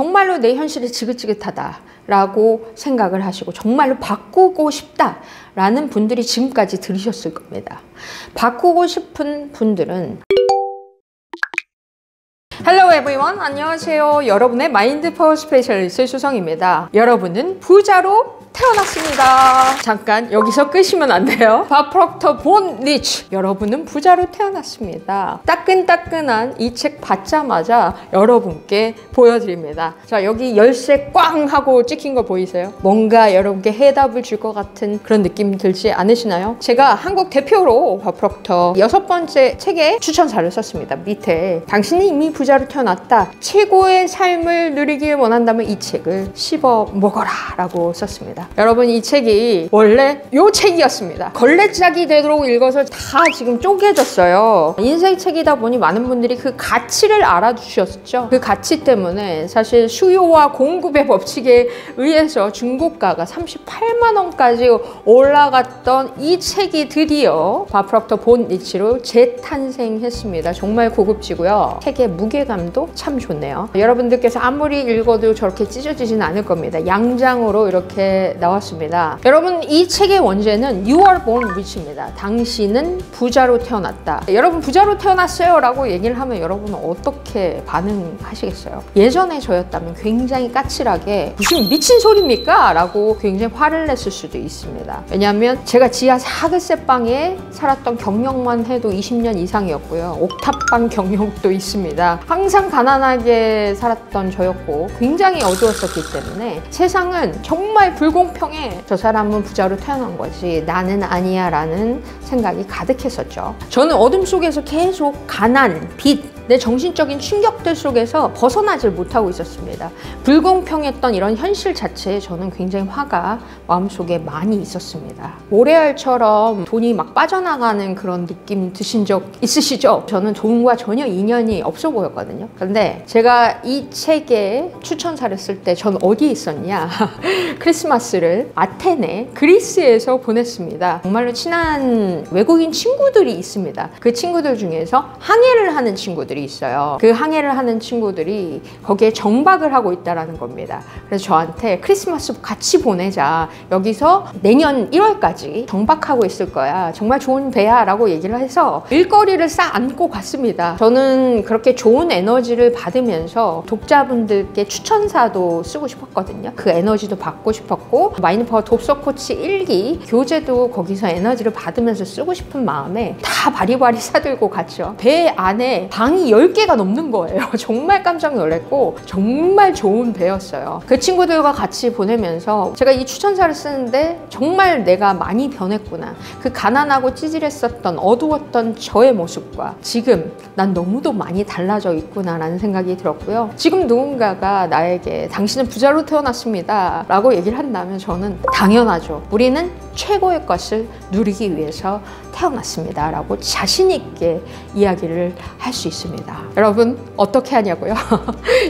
정말로 내 현실이 지긋지긋하다라고 생각을 하시고 정말로 바꾸고 싶다라는 분들이 지금까지 들으셨을 겁니다. 바꾸고 싶은 분들은 Hello everyone, 안녕하세요. 여러분의 마인드 파워 스페셜리스트 수성입니다. 여러분은 부자로 태어났습니다. 잠깐 여기서 끄시면 안 돼요. 밥 프록터 본 리치, 여러분은 부자로 태어났습니다. 따끈따끈한 이 책 받자마자 여러분께 보여드립니다. 자, 여기 열쇠 꽝 하고 찍힌 거 보이세요? 뭔가 여러분께 해답을 줄 것 같은 그런 느낌 들지 않으시나요? 제가 한국 대표로 밥 프록터 6번째 책에 추천사를 썼습니다. 밑에 당신이 이미 부자로 태어났다, 최고의 삶을 누리길 원한다면 이 책을 씹어 먹어라 라고 썼습니다. 여러분, 이 책이 원래 요 책이었습니다. 걸레짝이 되도록 읽어서 다 지금 쪼개졌어요. 인생 책이다 보니 많은 분들이 그 가치를 알아주셨죠. 그 가치 때문에 사실 수요와 공급의 법칙에 의해서 중고가가 38만 원까지 올라갔던 이 책이 드디어 밥 프록터 본 리치로 재탄생했습니다. 정말 고급지고요. 책의 무게감도 참 좋네요. 여러분들께서 아무리 읽어도 저렇게 찢어지진 않을 겁니다. 양장으로 이렇게 나왔습니다. 여러분, 이 책의 원제는 You are born rich입니다. 당신은 부자로 태어났다. 여러분, 부자로 태어났어요 라고 얘기를 하면 여러분은 어떻게 반응하시겠어요? 예전에 저였다면 굉장히 까칠하게 무슨 미친 소리입니까? 라고 굉장히 화를 냈을 수도 있습니다. 왜냐하면 제가 지하 4글세 방에 살았던 경력만 해도 20년 이상이었고요. 옥탑방 경력도 있습니다. 항상 가난하게 살았던 저였고 굉장히 어두웠었기 때문에 세상은 정말 불공평해, 저 사람은 부자로 태어난 거지 나는 아니야 라는 생각이 가득했었죠. 저는 어둠 속에서 계속 가난, 빚, 내 정신적인 충격들 속에서 벗어나질 못하고 있었습니다. 불공평했던 이런 현실 자체에 저는 굉장히 화가 마음속에 많이 있었습니다. 모래알처럼 돈이 막 빠져나가는 그런 느낌 드신 적 있으시죠? 저는 돈과 전혀 인연이 없어 보였거든요. 그런데 제가 이 책에 추천사를 쓸 때 전 어디에 있었냐? 크리스마스를 아테네, 그리스에서 보냈습니다. 정말로 친한 외국인 친구들이 있습니다. 그 친구들 중에서 항해를 하는 친구들이 있어요. 그 항해를 하는 친구들이 거기에 정박을 하고 있다는 겁니다. 그래서 저한테 크리스마스 같이 보내자, 여기서 내년 1월까지 정박하고 있을 거야, 정말 좋은 배야 라고 얘기를 해서 일거리를 싸 안고 갔습니다. 저는 그렇게 좋은 에너지를 받으면서 독자분들께 추천사도 쓰고 싶었거든요. 그 에너지도 받고 싶었고 마인드파워 독서 코치 1기 교재도 거기서 에너지를 받으면서 쓰고 싶은 마음에 다 바리바리 사들고 갔죠. 배 안에 방이 10개가 넘는 거예요. 정말 깜짝 놀랐고 정말 좋은 배였어요. 그 친구들과 같이 보내면서 제가 이 추천사를 쓰는데 정말 내가 많이 변했구나, 그 가난하고 찌질했었던 어두웠던 저의 모습과 지금 난 너무도 많이 달라져 있구나 라는 생각이 들었고요. 지금 누군가가 나에게 당신은 부자로 태어났습니다 라고 얘기를 한다면 저는 당연하죠, 우리는 최고의 것을 누리기 위해서 태어났습니다 라고 자신 있게 이야기를 할 수 있습니다. 여러분 어떻게 하냐고요?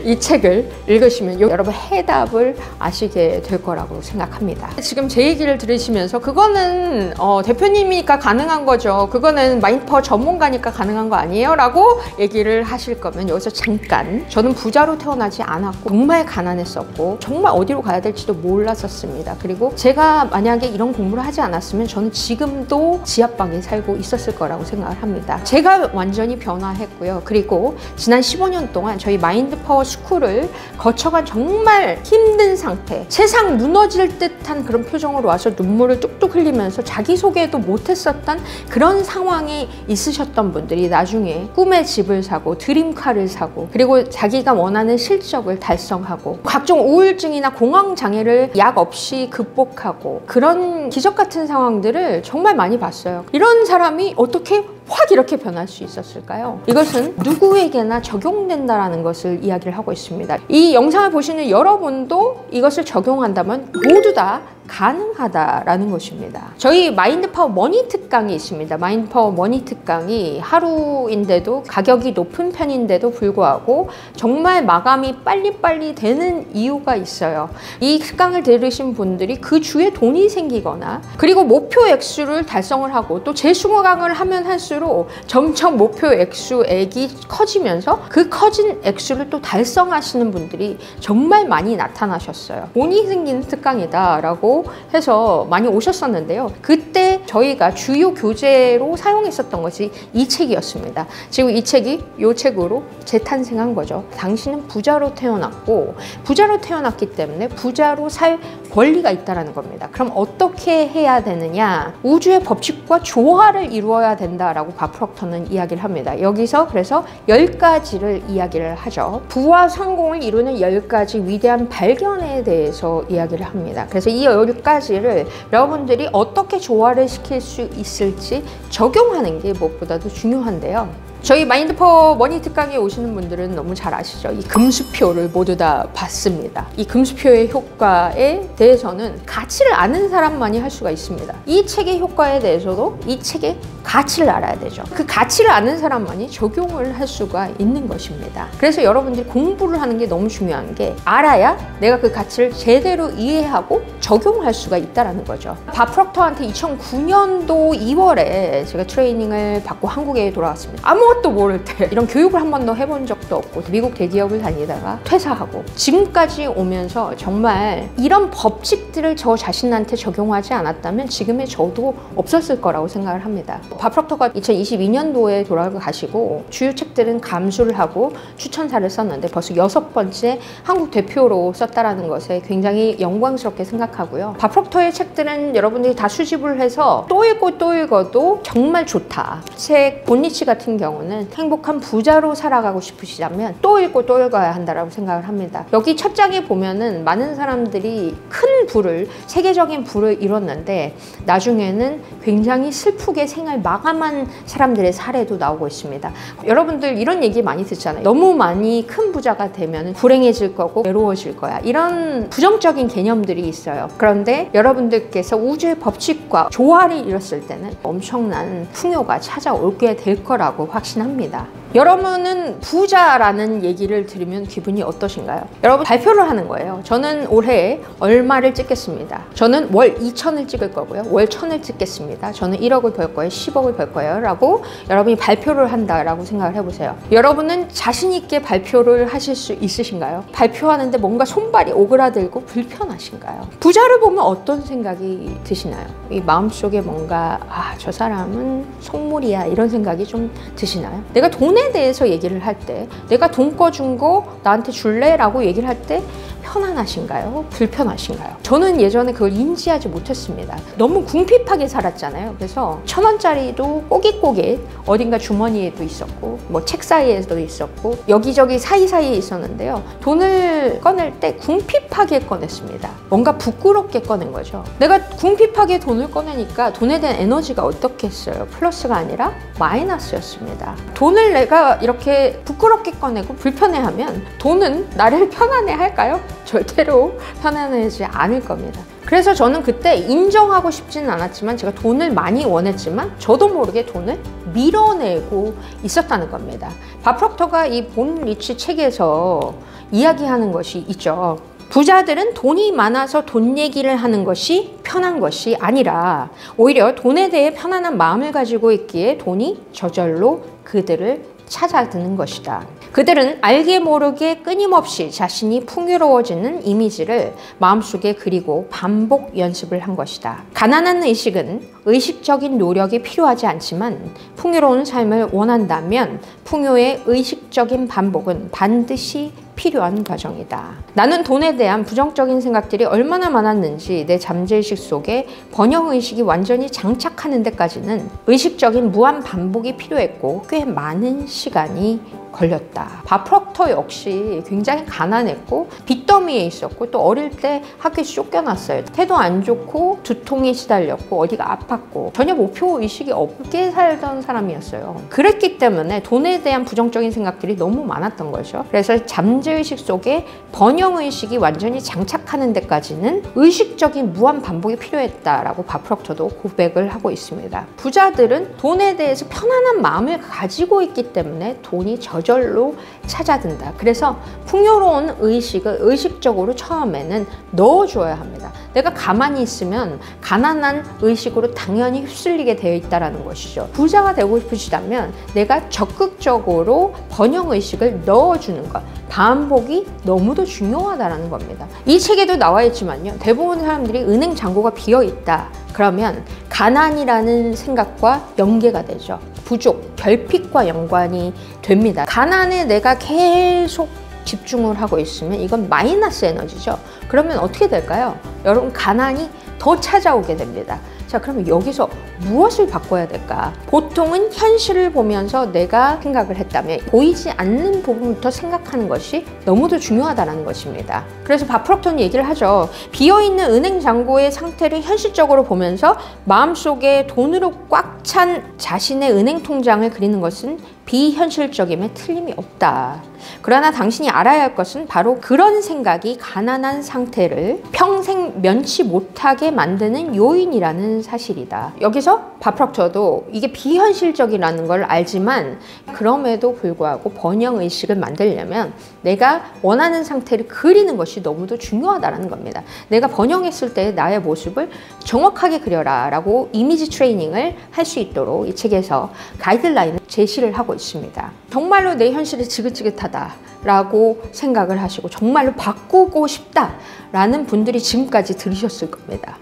이 책을 읽으시면 여러분 해답을 아시게 될 거라고 생각합니다. 지금 제 얘기를 들으시면서 그거는 대표님이니까 가능한 거죠, 그거는 마인드파워 전문가니까 가능한 거 아니에요? 라고 얘기를 하실 거면 여기서 잠깐, 저는 부자로 태어나지 않았고 정말 가난했었고 정말 어디로 가야 될지도 몰랐었습니다. 그리고 제가 만약에 이런 공부를 하지 않았으면 저는 지금도 지하방에 살고 있었을 거라고 생각을 합니다. 제가 완전히 변화했고요. 그리고 지난 15년 동안 저희 마인드파워 스쿨을 거쳐간 정말 힘든 상태, 세상 무너질 듯한 그런 표정으로 와서 눈물을 뚝뚝 흘리면서 자기소개도 못했었던 그런 상황에 있으셨던 분들이 나중에 꿈의 집을 사고 드림카를 사고 그리고 자기가 원하는 실적을 달성하고 각종 우울증이나 공황장애를 약 없이 극복하고 그런 기적 같은 상황들을 정말 많이 봤어요. 이런 사람이 어떻게 확 이렇게 변할 수 있었을까요? 이것은 누구에게나 적용된다라는 것을 이야기를 하고 있습니다. 이 영상을 보시는 여러분도 이것을 적용한다면 모두 다 가능하다라는 것입니다. 저희 마인드 파워 머니 특강이 있습니다. 마인드 파워 머니 특강이 하루인데도 가격이 높은 편인데도 불구하고 정말 마감이 빨리빨리 되는 이유가 있어요. 이 특강을 들으신 분들이 그 주에 돈이 생기거나 그리고 목표 액수를 달성을 하고 또 재수강을 하면 할수록 점점 목표 액수액이 커지면서 그 커진 액수를 또 달성하시는 분들이 정말 많이 나타나셨어요. 돈이 생기는 특강이다 라고 해서 많이 오셨었는데요. 그때 저희가 주요 교재로 사용했었던 것이 이 책이었습니다. 지금 이 책이 이 책으로 재탄생한 거죠. 당신은 부자로 태어났고 부자로 태어났기 때문에 부자로 살 권리가 있다는 겁니다. 그럼 어떻게 해야 되느냐? 우주의 법칙과 조화를 이루어야 된다라고 밥 프록터는 이야기를 합니다. 여기서 그래서 10가지를 이야기를 하죠. 부와 성공을 이루는 10가지 위대한 발견에 대해서 이야기를 합니다. 그래서 이 10가지를 여러분들이 어떻게 조화를 시킬 수 있을지 적용하는 게 무엇보다도 중요한데요. 저희 마인드 파워 머니 특강에 오시는 분들은 너무 잘 아시죠? 이 금수표를 모두 다 봤습니다. 이 금수표의 효과에 대해서는 가치를 아는 사람만이 할 수가 있습니다. 이 책의 효과에 대해서도 이 책의 가치를 알아야 되죠. 그 가치를 아는 사람만이 적용을 할 수가 있는 것입니다. 그래서 여러분들이 공부를 하는 게 너무 중요한 게 알아야 내가 그 가치를 제대로 이해하고 적용할 수가 있다는 거죠. 밥 프록터한테 2009년도 2월에 제가 트레이닝을 받고 한국에 돌아왔습니다. 아무것도 모를 때 이런 교육을 한 번도 해본 적도 없고 미국 대기업을 다니다가 퇴사하고 지금까지 오면서 정말 이런 법칙들을 저 자신한테 적용하지 않았다면 지금의 저도 없었을 거라고 생각을 합니다. 밥 프록터가 2022년도에 돌아가시고 주요 책들은 감수를 하고 추천사를 썼는데 벌써 6번째 한국 대표로 썼다라는 것에 굉장히 영광스럽게 생각하고요. 밥 프록터의 책들은 여러분들이 다 수집을 해서 또 읽고 또 읽어도 정말 좋다. 책 본니치 같은 경우는 행복한 부자로 살아가고 싶으시다면 또 읽고 또 읽어야 한다라고 생각을 합니다. 여기 첫 장에 보면은 많은 사람들이 큰 부를 세계적인 부를 이뤘는데 나중에는 굉장히 슬프게 생을 마감한 사람들의 사례도 나오고 있습니다. 여러분들 이런 얘기 많이 듣잖아요. 너무 많이 큰 부자가 되면 불행해질 거고 외로워질 거야. 이런 부정적인 개념들이 있어요. 그런데 여러분들께서 우주의 법칙과 조화를 이뤘을 때는 엄청난 풍요가 찾아오게 될 거라고 확신합니다. 여러분은 부자라는 얘기를 들으면 기분이 어떠신가요? 여러분 발표를 하는 거예요. 저는 올해 얼마를 찍겠습니다. 저는 월 2천을 찍을 거고요. 월 1,000을 찍겠습니다. 저는 1억을 벌 거예요. 10억을 벌 거예요. 라고 여러분이 발표를 한다라고 생각을 해보세요. 여러분은 자신 있게 발표를 하실 수 있으신가요? 발표하는데 뭔가 손발이 오그라들고 불편하신가요? 부자를 보면 어떤 생각이 드시나요? 이 마음속에 뭔가 저 사람은 속물이야 이런 생각이 좀 드시나요? 내가 돈에 대해서 얘기를 할 때 내가 돈 꿔준 거 나한테 줄래? 라고 얘기를 할 때 편안하신가요? 불편하신가요? 저는 예전에 그걸 인지하지 못했습니다. 너무 궁핍하게 살았잖아요. 그래서 1,000원짜리도 꼬깃꼬깃 어딘가 주머니에도 있었고 뭐 책 사이에도 있었고 여기저기 사이사이에 있었는데요. 돈을 꺼낼 때 궁핍하게 꺼냈습니다. 뭔가 부끄럽게 꺼낸 거죠. 내가 궁핍하게 돈을 꺼내니까 돈에 대한 에너지가 어떻겠어요? 플러스가 아니라 마이너스였습니다. 돈을 내가 이렇게 부끄럽게 꺼내고 불편해하면 돈은 나를 편안해 할까요? 절대로 편안하지 않을 겁니다. 그래서 저는 그때 인정하고 싶지는 않았지만 제가 돈을 많이 원했지만 저도 모르게 돈을 밀어내고 있었다는 겁니다. 밥 프록터가 이 본 리치 책에서 이야기하는 것이 있죠. 부자들은 돈이 많아서 돈 얘기를 하는 것이 편한 것이 아니라 오히려 돈에 대해 편안한 마음을 가지고 있기에 돈이 저절로 그들을 찾아드는 것이다. 그들은 알게 모르게 끊임없이 자신이 풍요로워지는 이미지를 마음속에 그리고 반복 연습을 한 것이다. 가난한 의식은 의식적인 노력이 필요하지 않지만 풍요로운 삶을 원한다면 풍요의 의식적인 반복은 반드시 필요한 과정이다. 나는 돈에 대한 부정적인 생각들이 얼마나 많았는지 내 잠재의식 속에 번영의식이 완전히 장착하는 데까지는 의식적인 무한 반복이 필요했고 꽤 많은 시간이 걸렸다. 밥 프록터 역시 굉장히 가난했고 빚더미에 있었고 또 어릴 때 학교에 쫓겨났어요. 태도 안 좋고 두통에 시달렸고 어디가 아팠고 전혀 목표의식이 없게 살던 사람이었어요. 그랬기 때문에 돈에 대한 부정적인 생각들이 너무 많았던 거죠. 그래서 잠재 잠재의식 속에 번영의식이 완전히 장착하는 데까지는 의식적인 무한 반복이 필요했다라고 바프럭터도 고백을 하고 있습니다. 부자들은 돈에 대해서 편안한 마음을 가지고 있기 때문에 돈이 저절로 찾아든다. 그래서 풍요로운 의식을 의식적으로 처음에는 넣어줘야 합니다. 내가 가만히 있으면 가난한 의식으로 당연히 휩쓸리게 되어 있다는 것이죠. 부자가 되고 싶으시다면 내가 적극적으로 번영의식을 넣어주는 것, 반복이 너무도 중요하다는 겁니다. 이 책에도 나와 있지만요, 대부분 사람들이 은행 잔고가 비어있다 그러면 가난이라는 생각과 연계가 되죠. 부족, 결핍과 연관이 됩니다. 가난에 내가 계속 집중을 하고 있으면 이건 마이너스 에너지죠. 그러면 어떻게 될까요? 여러분, 가난이 더 찾아오게 됩니다. 자, 그러면 여기서 무엇을 바꿔야 될까? 보통은 현실을 보면서 내가 생각을 했다면 보이지 않는 부분부터 생각하는 것이 너무도 중요하다는 것입니다. 그래서 바프럭터는 얘기를 하죠. 비어있는 은행 잔고의 상태를 현실적으로 보면서 마음속에 돈으로 꽉 찬 자신의 은행 통장을 그리는 것은 비현실적임에 틀림이 없다. 그러나 당신이 알아야 할 것은 바로 그런 생각이 가난한 상태를 평생 면치 못하게 만드는 요인이라는 사실이다. 여기서 바프럭터도 이게 비현실적이라는 걸 알지만 그럼에도 불구하고 번영의식을 만들려면 내가 원하는 상태를 그리는 것이 너무도 중요하다는 겁니다. 내가 번영했을 때 나의 모습을 정확하게 그려라 라고 이미지 트레이닝을 할 수 있도록 이 책에서 가이드라인을 제시를 하고 있습니다. 정말로 내 현실이 지긋지긋하다 라고 생각을 하시고 정말로 바꾸고 싶다 라는 분들이 지금까지 들으셨을 겁니다.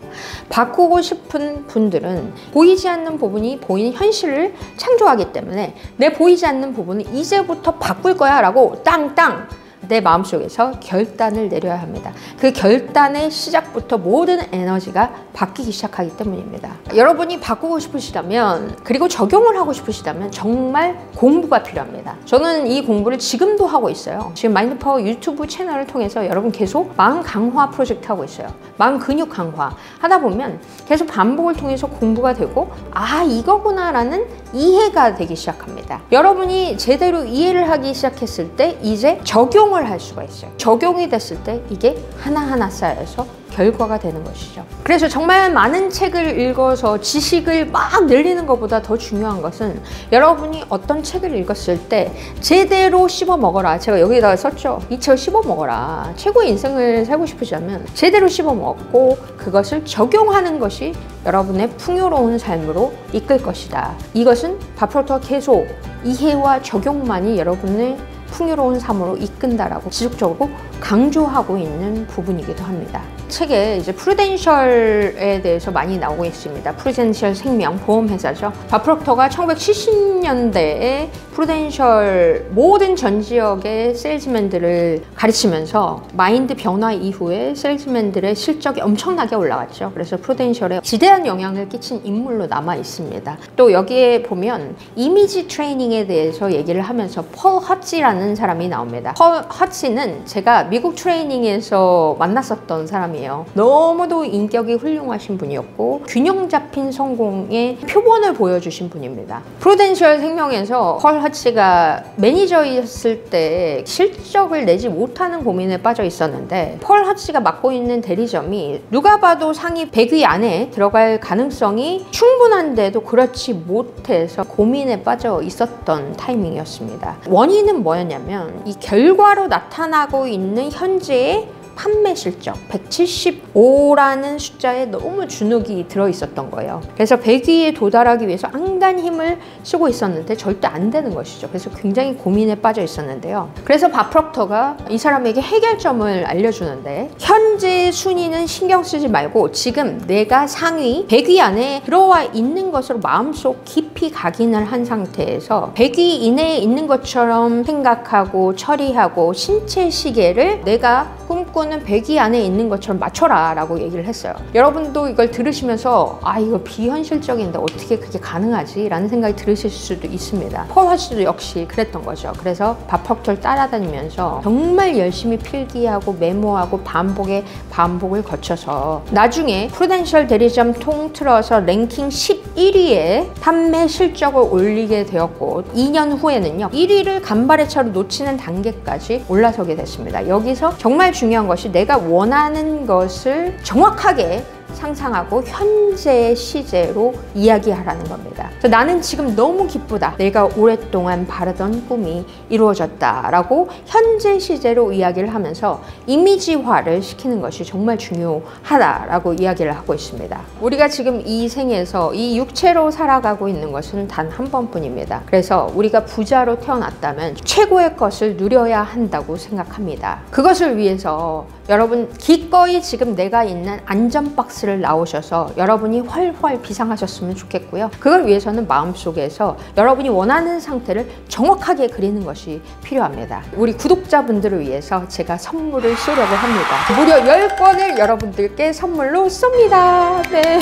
바꾸고 싶은 분들은 보이지 않는 부분이 보이는 현실을 창조하기 때문에 내 보이지 않는 부분은 이제부터 바꿀 거야 라고 땅땅 내 마음속에서 결단을 내려야 합니다. 그 결단의 시작부터 모든 에너지가 바뀌기 시작하기 때문입니다. 여러분이 바꾸고 싶으시다면, 그리고 적용을 하고 싶으시다면 정말 공부가 필요합니다. 저는 이 공부를 지금도 하고 있어요. 지금 마인드파워 유튜브 채널을 통해서 여러분 계속 마음 강화 프로젝트 하고 있어요. 마음 근육 강화 하다 보면 계속 반복을 통해서 공부가 되고, 아, 이거구나 라는 이해가 되기 시작합니다. 여러분이 제대로 이해를 하기 시작했을 때 이제 적용을 할 수가 있어요. 적용이 됐을 때 이게 하나하나 쌓여서 결과가 되는 것이죠. 그래서 정말 많은 책을 읽어서 지식을 막 늘리는 것보다 더 중요한 것은 여러분이 어떤 책을 읽었을 때 제대로 씹어 먹어라. 제가 여기다가 썼죠. 이 책을 씹어 먹어라. 최고의 인생을 살고 싶으시다면 제대로 씹어 먹고 그것을 적용하는 것이 여러분의 풍요로운 삶으로 이끌 것이다. 이것은 바프럭터가 계속 이해와 적용만이 여러분을 풍요로운 삶으로 이끈다라고 지속적으로 강조하고 있는 부분이기도 합니다. 책에 이제 프루덴셜에 대해서 많이 나오고 있습니다. 프루덴셜 생명 보험회사죠. 바프럭터가 1970년대에 프루덴셜 모든 전 지역의 세일즈맨들을 가르치면서 마인드 변화 이후에 세일즈맨들의 실적이 엄청나게 올라갔죠. 그래서 프루덴셜에 지대한 영향을 끼친 인물로 남아 있습니다. 또 여기에 보면 이미지 트레이닝에 대해서 얘기를 하면서 펄 허치라는 사람이 나옵니다. 펄 허치는 제가 미국 트레이닝에서 만났었던 사람이에요. 너무도 인격이 훌륭하신 분이었고 균형 잡힌 성공의 표본을 보여주신 분입니다. 프루덴셜 생명에서 펄 허치가 매니저였을 때 실적을 내지 못하는 고민에 빠져 있었는데, 펄 허치가 맡고 있는 대리점이 누가 봐도 상위 100위 안에 들어갈 가능성이 충분한데도 그렇지 못해서 고민에 빠져 있었던 타이밍이었습니다. 원인은 뭐였냐면 이 결과로 나타나고 있는 현재의 판매 실적 175라는 숫자에 너무 주눅이 들어있었던 거예요. 그래서 100위에 도달하기 위해서 안간 힘을 쓰고 있었는데 절대 안 되는 것이죠. 그래서 굉장히 고민에 빠져 있었는데요. 그래서 바프럭터가 이 사람에게 해결점을 알려주는데, 현재 순위는 신경 쓰지 말고 지금 내가 상위 100위 안에 들어와 있는 것으로 마음속 깊이 각인을 한 상태에서 100위 이내에 있는 것처럼 생각하고 처리하고 신체 시계를 내가 욕구는 100위 안에 있는 것처럼 맞춰라 라고 얘기를 했어요. 여러분도 이걸 들으시면서 아 이거 비현실적인데 어떻게 그게 가능하지? 라는 생각이 들으실 수도 있습니다. 폴 허지도 역시 그랬던 거죠. 그래서 밥 프록터를 따라다니면서 정말 열심히 필기하고 메모하고 반복을 거쳐서 나중에 프루덴셜 대리점 통틀어서 랭킹 11위에 판매 실적을 올리게 되었고 2년 후에는요 1위를 간발의 차로 놓치는 단계까지 올라서게 됐습니다. 여기서 정말 중요한 것이 내가 원하는 것을 정확하게 상상하고 현재의 시제로 이야기하라는 겁니다. 그래서 나는 지금 너무 기쁘다. 내가 오랫동안 바라던 꿈이 이루어졌다라고 현재 시제로 이야기를 하면서 이미지화를 시키는 것이 정말 중요하다라고 이야기를 하고 있습니다. 우리가 지금 이 생에서 이 육체로 살아가고 있는 것은 단 한 번뿐입니다. 그래서 우리가 부자로 태어났다면 최고의 것을 누려야 한다고 생각합니다. 그것을 위해서 여러분 기꺼이 지금 내가 있는 안전박스를 나오셔서 여러분이 훨훨 비상하셨으면 좋겠고요. 그걸 위해서는 마음속에서 여러분이 원하는 상태를 정확하게 그리는 것이 필요합니다. 우리 구독자분들을 위해서 제가 선물을 쏘려고 합니다. 무려 10권을 여러분들께 선물로 쏩니다. 네.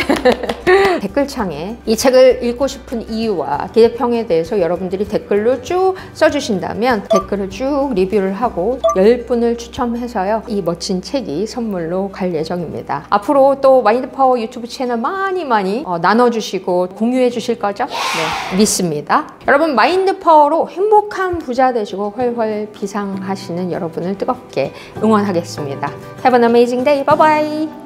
댓글창에 이 책을 읽고 싶은 이유와 기대평에 대해서 여러분들이 댓글로 쭉 써주신다면 댓글을 쭉 리뷰를 하고 10분을 추첨해서요. 이 멋진 책이 선물로 갈 예정입니다. 앞으로 또 마인드파워 유튜브 채널 많이 나눠주시고 공유해 주실 거죠? 네, 믿습니다. 여러분 마인드파워로 행복한 부자 되시고 훨훨 비상하시는 여러분을 뜨겁게 응원하겠습니다. Have an amazing day. Bye bye.